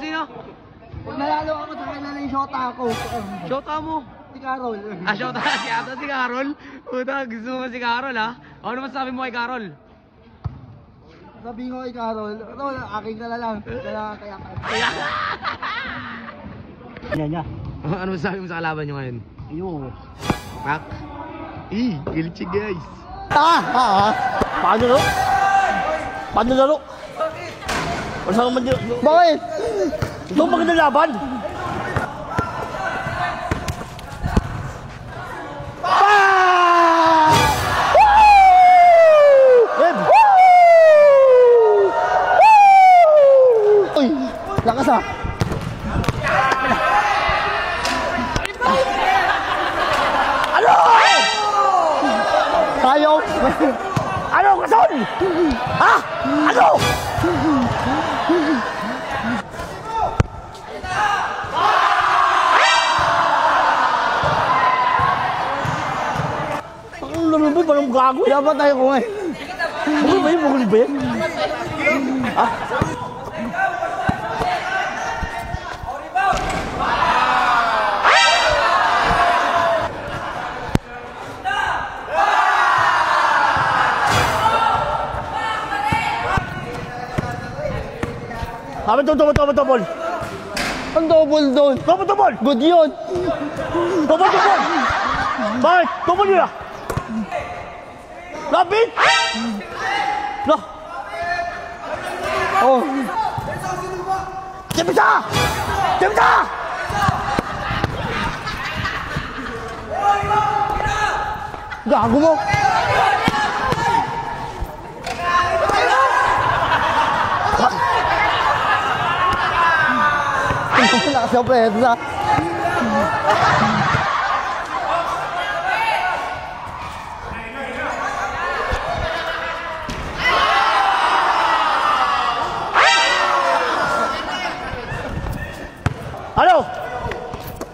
Sino? Pag nalalo ako, sa kanya na yung shota ako. Shota mo? Si Carol. Shota si Carol? Puta, gusto mo si Carol ha? Ano naman sabi mo kay Carol? Sabihin ko kay Carol, aking ka na lang. Kaya. Niya. Ano sabi mo sa kalaban nyo ngayon? Ayun. Pak? Galit siya guys. Paano laro? Paano laro? Bakit? Ito magandang laban. Uy, lakas ah. Ano? Tayo. Ano, kason? Ha? Ano? Ang laro ba? Parang gago. Dapat tayo ko ngayon. Bukul ba yun? Ha? Kami double. Ang double doon. Double. Good yun. Double. Bakit? Double yun ah. Lapit! No. Oh. Tipisa! Gago mo. Lakas yung presa.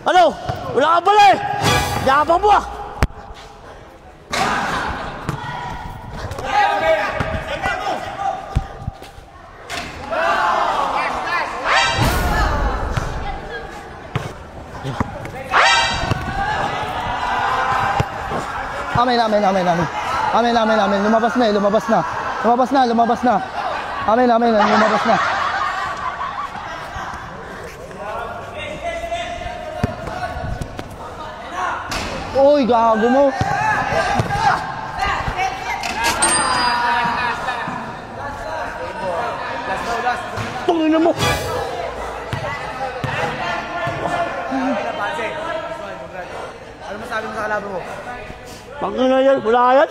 Ano? Wala ka pala eh! Yabang mo ah! Amen. Lumabas na. Amen. Lumabas na. Uy, gago mo. Tungin mo. Ano masabi mo sa kalaban mo? Tangina yan, wala yan.